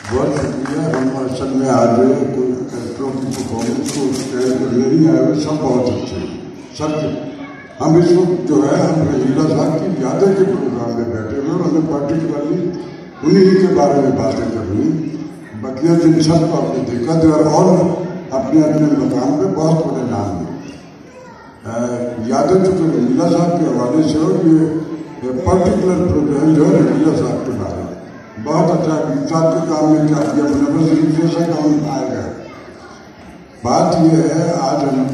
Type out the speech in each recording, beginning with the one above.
بہت شکریہ. ہم اصل میں آج کوئی ایکٹروں کی پرفارمنس کو اسٹیج پر لے نہیں آئے ہوئے. سب بہت اچھے ہیں سب. ہم اس وقت جو ہے ہم رنگیلا صاحب کی یادیں کے پروگرام میں بیٹھے ہوئے اور ہمیں پرٹیکولرلی انہیں کے بارے میں باتیں کرنی. بقیہ جن سب کو آپ نے دیکھا تھا اور اپنے اپنے مقام پہ بہت بڑے نام ہیں. یادیں چونکہ رنگیلا صاحب کے حوالے سے اور یہ پرٹیکولر پروگرام جو ہے رنگیلا صاحب کے بارے میں بہت اچھا صاحب کے کام میں کیا کیا منور شریف جیسا کام آئے گا. بات یہ ہے آج ہم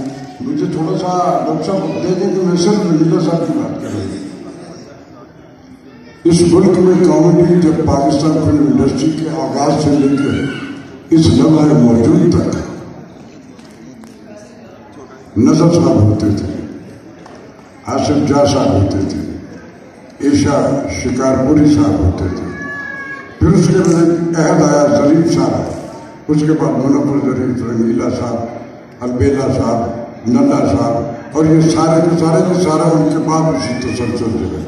مجھے تھوڑا سا نقشہ دے دیں کہ میں صرف رنگیلا صاحب کی بات کروں. اس ملک میں کامیڈی جب پاکستان فلم انڈسٹری کے آغاز سے لے کر اس لمحے موجود تک نظر صاحب ہوتے تھے, آصف جا صاحب ہوتے تھے, عیشا شکارپوری صاحب ہوتے تھے, پھر اس کے بعد عہد آیا ظریف صاحب, اس کے بعد منور ظریف, رنگیلا صاحب, البیلا صاحب, ننا صاحب, اور یہ سارے کے سارا ان کے بعد اسی تسلسل سے ہے.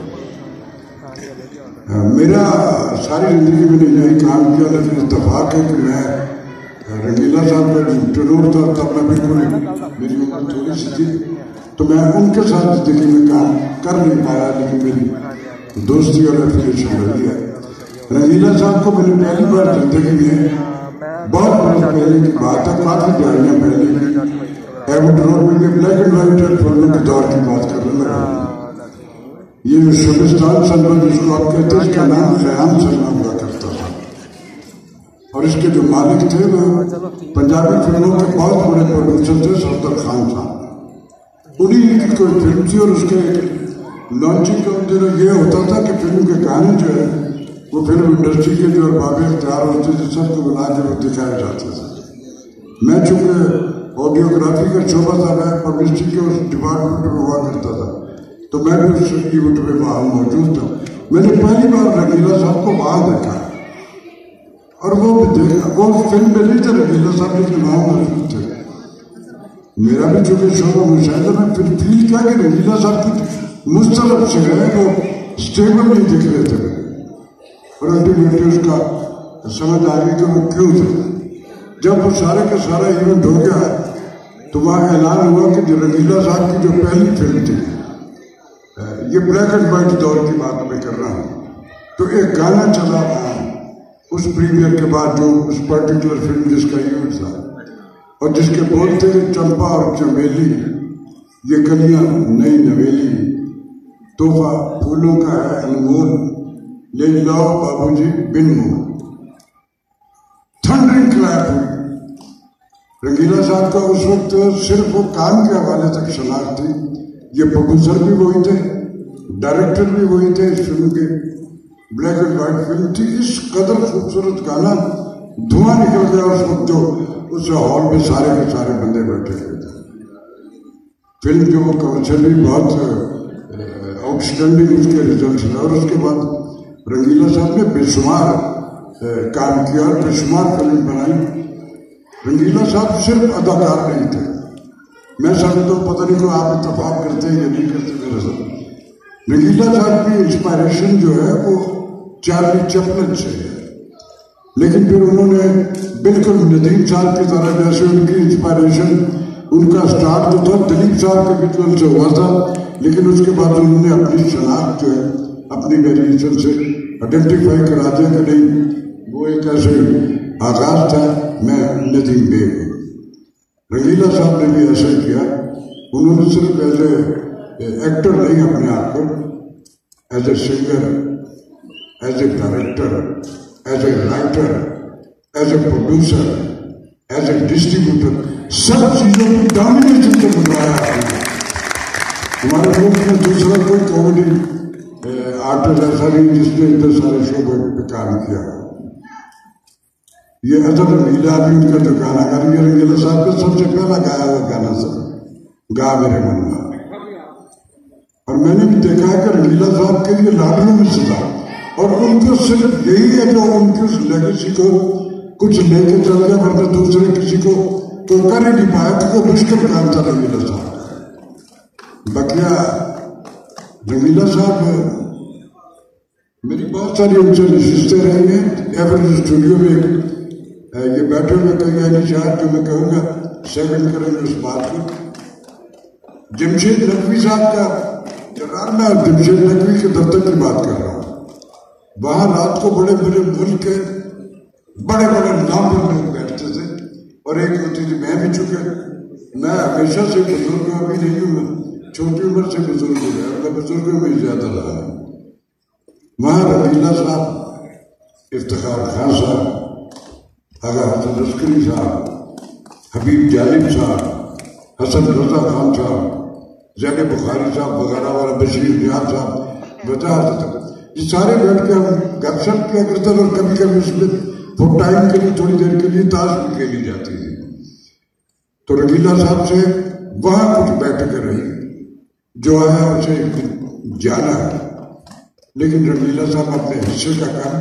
میرا ساری زندگی میں نے یہی کام کیا, لیکن اتفاق ہے کہ میں رنگیلا صاحب کا جو ٹینور تھا تب میں بالکل میری عمر تھوڑی سی تھی تو میں ان کے ساتھ زندگی میں کام کر نہیں پایا, لیکن میری دوستی اور افیلیشن رہی ہے. رنگیلا صاحب کو میں نے پہلی بار زندگی میں بہت برس پہلے کی بات ہے, کافی دیاریاں پہلے ایوڈ روڈ میں بلیک اینڈ وائٹ فلموں کے دور کی بات کرنے لگا. یہ شبستان سلمان جس کو آپ کہتے ہیں اس کا نام خیام سلمان ہوا کرتا تھا, اور اس کے جو مالک تھے وہ پنجابی فلموں کے بہت بڑے پروڈیوسر تھے سردار خان صاحب. انہیں کی کوئی فلم تھی اور اس کے لانچنگ کا دن یہ ہوتا تھا کہ فلم کے گانے جو ہے وہ فلم انڈسٹری کے جو ارباب اختیار ہوتے تھے سب کو بنا کے وہ دکھائے جاتے تھے. میں چونکہ آڈیوگرافی کا شعبہ تھا, میں پبلسٹی کے اس ڈپارٹمنٹ میں ہوا کرتا تھا, تو میں بھی اس ایونٹ میں وہاں موجود تھا. میں نے پہلی بار رنگیلا صاحب کو وہاں دیکھا اور وہ بھی دیکھا. وہ فلم میں نہیں تھے رنگیلا صاحب, لیکن وہاں موجود تھے. میرا بھی چونکہ شعبہ مشاہدہ میں پھر فیل کیا کہ رنگیلا صاحب کی مستلب سے ہے وہ اسٹیبل نہیں دکھ رہے تھے, اور الٹیمیٹلی اس کا سمجھ آ گئی کہ وہ کیوں تھے. جب وہ سارے کا سارا ایونٹ ہو گیا تو وہاں اعلان ہوا کہ جو رنگیلا صاحب کی جو پہلی فلم تھی, یہ بلیک اینڈ وائٹ دور کی بات میں کر رہا ہوں, تو ایک گانا چلا اس پریمیئر کے بعد جو اس پرٹیکولر فلم جس کا ایونٹ تھا اور جس کے بول تھے چمپا اور چمیلی یہ کلیاں نئی نویلی, تحفہ پھولوں کا ہے انمول, لے لاؤ بابو جی بن مول. تھنڈرنگ کلیپ ہوئی. رنگیلا صاحب کا اس وقت صرف وہ کام کے حوالے تک شناخت تھی. یہ پروڈیوسر بھی وہی تھے, ڈائریکٹر بھی وہی تھے اس فلم کے. بلیک اینڈ وائٹ فلم تھی. اس قدر خوبصورت گانا دھواں نکل گیا اس وقت جو اس ہال میں سارے کے سارے بندے بیٹھے ہوئے تھے. فلم جو وہ کمرشلی بہت آؤٹسٹینڈنگ اس کے ریزلٹس ہیں, اور اس کے بعد رنگیلا صاحب نے بے شمار کام کیا اور بے شمار فلم بنائی. رنگیلا صاحب صرف اداکار نہیں تھے. میں سمجھتا ہوں پتہ نہیں کو آپ اتفاق کرتے ہیں یا نہیں کرتے میرے ساتھ. رنگیلا صاحب کی انسپائریشن جو ہے وہ چارلی چپلن سے ہے, لیکن پھر انہوں نے بالکل ندیم صاحب کی طرح جیسے ان کی انسپائریشن ان کا سٹارٹ جو تھا دلیپ صاحب کے ویژول سے ہوا تھا, لیکن اس کے بعد انہوں نے اپنی شناخت جو ہے اپنی ویریشن سے آئیڈینٹیفائی کرا دیا کہ نہیں وہ ایک ایسے آغاز تھا, میں ندیم بیگ ہوں. رنگیلا صاحب نے بھی ایسا کیا. انہوں نے صرف ایز اے ایکٹر نہیں اپنے آپ کو as a singer, as a director, as a writer, as a producer, as a distributor, سب چیزوں کی ڈومینیشن کو بنوایا. ہمارے ملک میں دوسرا کوئی کامیڈی آرٹسٹ ایسا نہیں جس نے اتنے سارے شعبے پہ کام کیا. یہ اظہر رنگیلا بھی کا جو گانا گا, یہ رنگیلا صاحب کا سب سے پہلا گایا ہوا گانا تھا, گا میرے من میں. اور میں نے بھی دیکھا ہے کہ رنگیلا صاحب کے لیے لاڈلوں میں سزا, اور ان کو صرف یہی ہے جو ان کی اس لیگیسی کو کچھ لے کے چل گیا, ورنہ دوسرے کسی کو تو کر ہی نہیں پایا کیونکہ مشکل کام تھا رنگیلا صاحب. بقیہ رنگیلا صاحب میری بہت ساری ان سے نشستیں رہی ہیں. ایوریج اسٹوڈیو میں بیٹھے ہوئے کئی ایسی شاعر جو میں کہوں گا سیکنڈ کریں گے اس بات کو. جمشید نقوی صاحب کا میں جمشید نقوی کے دفتر کی بات کر رہا ہوں. وہاں رات کو بڑے بڑے ملک کے بڑے بڑے نام پر لوگ بیٹھتے تھے اور ایک ہوتی تھی میں بھی چکے. میں ہمیشہ سے بزرگ ابھی نہیں ہوں, چھوٹی عمر سے بزرگ ہو گیا, میں بزرگوں میں زیادہ رہا ہوں. وہاں ربیلہ صاحب, افتخار خان صاحب, آغا حسن عسکری صاحب, حبیب جالب صاحب, حسن رضا خان صاحب, زین بخاری صاحب وغیرہ والا, بشیر نیاز صاحب وضاحت تھا. یہ سارے بیٹھ کے ہم گپ شپ کیا کرتے تھے اور کبھی کبھی اس میں وہ ٹائم کے لیے تھوڑی دیر کے لیے تاش بھی کھیلی جاتی تھی. تو ربیلہ صاحب سے وہاں کچھ بیٹھکیں رہی, جو آیا اسے جانا ہے, لیکن ربیلہ صاحب اپنے حصے کا کام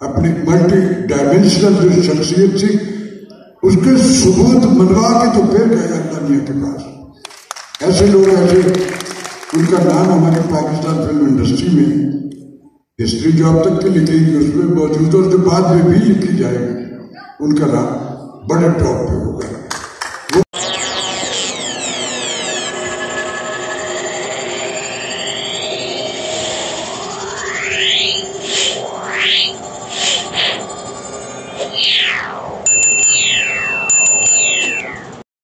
اپنی ملٹی ڈائمینشنل جو شخصیت تھی اس کے ثبوت منوا کے تو پھر گئے اللہ میاں کے پاس. ایسے لوگ ایسے ان کا نام ہماری پاکستان فلم انڈسٹری میں ہسٹری جو اب تک کی لکھی گئی اس میں موجود ہے, اس کے بعد میں بھی لکھی جائے گی, ان کا نام بڑے ٹاپ پہ ہوگا.